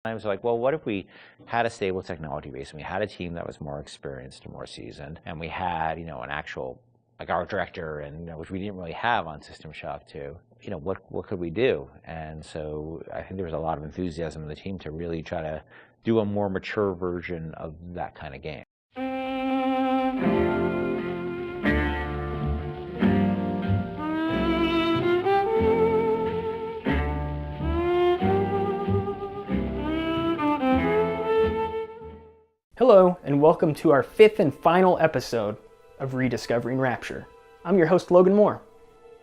Times like, well, what if we had a stable technology base and we had a team that was more experienced and more seasoned, and we had, an actual, like our director, and which we didn't really have on System Shock 2. What could we do? And so I think there was a lot of enthusiasm in the team to really try to do a more mature version of that kind of game. Hello, and welcome to our 5th and final episode of Rediscovering Rapture. I'm your host, Logan Moore.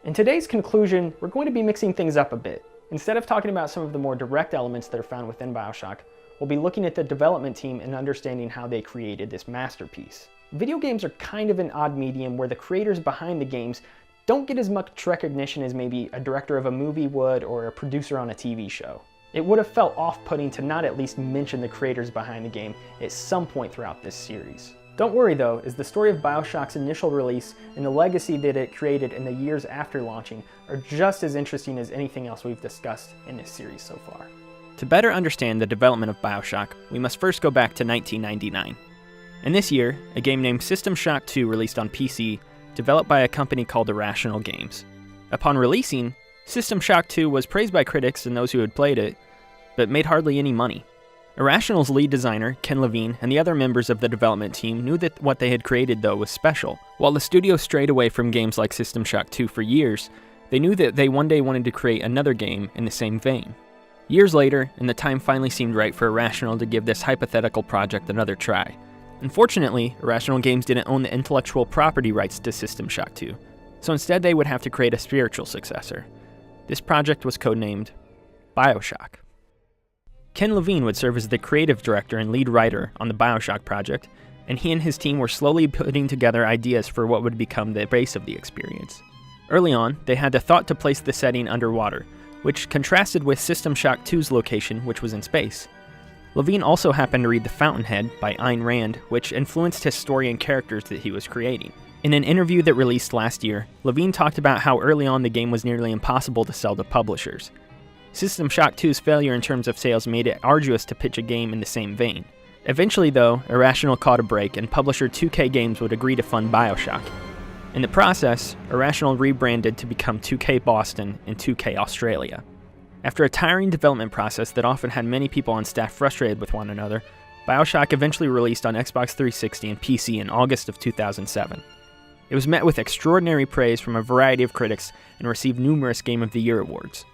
In today's conclusion, we're going to be mixing things up a bit. Instead of talking about some of the more direct elements that are found within Bioshock, we'll be looking at the development team and understanding how they created this masterpiece. Video games are kind of an odd medium where the creators behind the games don't get as much recognition as maybe a director of a movie would or a producer on a TV show. It would have felt off-putting to not at least mention the creators behind the game at some point throughout this series. Don't worry though, as the story of Bioshock's initial release and the legacy that it created in the years after launching are just as interesting as anything else we've discussed in this series so far. To better understand the development of Bioshock, we must first go back to 1999. In this year, a game named System Shock 2 released on PC, developed by a company called Irrational Games. Upon releasing, System Shock 2 was praised by critics and those who had played it, but made hardly any money. Irrational's lead designer, Ken Levine, and the other members of the development team knew that what they had created, though, was special. While the studio strayed away from games like System Shock 2 for years, they knew that they one day wanted to create another game in the same vein. Years later, and the time finally seemed right for Irrational to give this hypothetical project another try. Unfortunately, Irrational Games didn't own the intellectual property rights to System Shock 2, so instead they would have to create a spiritual successor. This project was codenamed Bioshock. Ken Levine would serve as the creative director and lead writer on the Bioshock project, and he and his team were slowly putting together ideas for what would become the base of the experience. Early on, they had the thought to place the setting underwater, which contrasted with System Shock 2's location, which was in space. Levine also happened to read The Fountainhead by Ayn Rand, which influenced his story and characters that he was creating. In an interview that released last year, Levine talked about how early on the game was nearly impossible to sell to publishers. System Shock 2's failure in terms of sales made it arduous to pitch a game in the same vein. Eventually though, Irrational caught a break and publisher 2K Games would agree to fund Bioshock. In the process, Irrational rebranded to become 2K Boston and 2K Australia. After a tiring development process that often had many people on staff frustrated with one another, Bioshock eventually released on Xbox 360 and PC in August of 2007. It was met with extraordinary praise from a variety of critics and received numerous Game of the Year awards.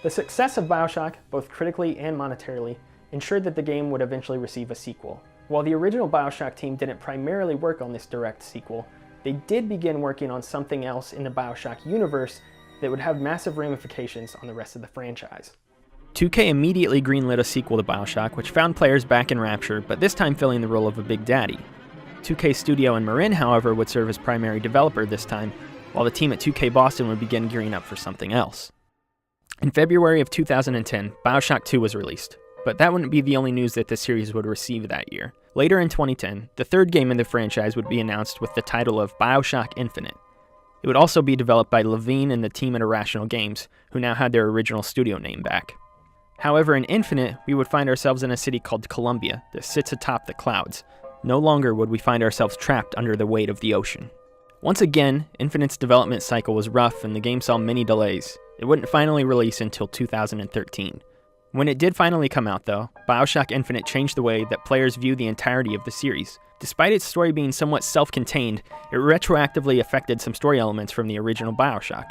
The success of Bioshock, both critically and monetarily, ensured that the game would eventually receive a sequel. While the original Bioshock team didn't primarily work on this direct sequel, they did begin working on something else in the Bioshock universe that would have massive ramifications on the rest of the franchise. 2K immediately greenlit a sequel to Bioshock, which found players back in Rapture, but this time filling the role of a Big Daddy. 2K Studio in Marin, however, would serve as primary developer this time, while the team at 2K Boston would begin gearing up for something else. In February of 2010, Bioshock 2 was released, but that wouldn't be the only news that the series would receive that year. Later in 2010, the third game in the franchise would be announced with the title of Bioshock Infinite. It would also be developed by Levine and the team at Irrational Games, who now had their original studio name back. However, in Infinite, we would find ourselves in a city called Columbia that sits atop the clouds. No longer would we find ourselves trapped under the weight of the ocean. Once again, Infinite's development cycle was rough and the game saw many delays. It wouldn't finally release until 2013. When it did finally come out though, Bioshock Infinite changed the way that players view the entirety of the series. Despite its story being somewhat self-contained, it retroactively affected some story elements from the original Bioshock.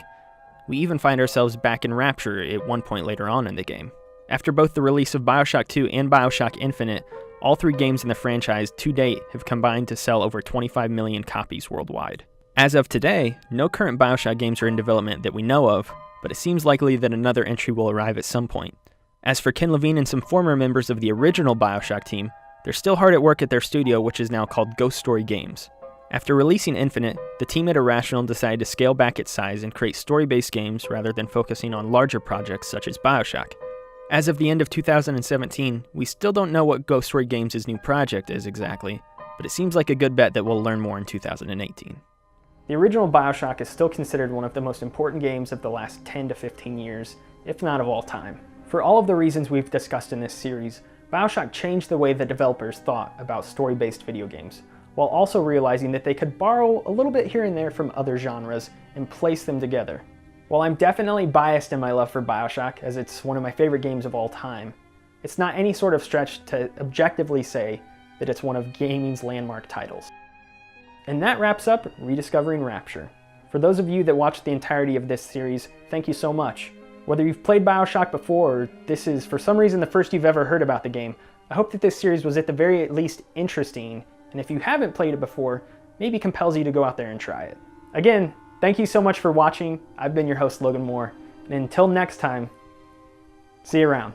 We even find ourselves back in Rapture at one point later on in the game. After both the release of Bioshock 2 and Bioshock Infinite, all three games in the franchise to date have combined to sell over 25 million copies worldwide. As of today, no current Bioshock games are in development that we know of, but it seems likely that another entry will arrive at some point. As for Ken Levine and some former members of the original Bioshock team, they're still hard at work at their studio, which is now called Ghost Story Games. After releasing Infinite, the team at Irrational decided to scale back its size and create story-based games rather than focusing on larger projects such as Bioshock. As of the end of 2017, we still don't know what Ghost Story Games' new project is exactly, but it seems like a good bet that we'll learn more in 2018. The original Bioshock is still considered one of the most important games of the last 10 to 15 years, if not of all time. For all of the reasons we've discussed in this series, Bioshock changed the way that developers thought about story-based video games, while also realizing that they could borrow a little bit here and there from other genres and place them together. While I'm definitely biased in my love for Bioshock, as it's one of my favorite games of all time, it's not any sort of stretch to objectively say that it's one of gaming's landmark titles. And that wraps up Rediscovering Rapture. For those of you that watched the entirety of this series, thank you so much. Whether you've played Bioshock before, or this is for some reason the first you've ever heard about the game, I hope that this series was at the very least interesting, and if you haven't played it before, maybe compels you to go out there and try it. Again, thank you so much for watching. I've been your host, Logan Moore, and until next time, see you around.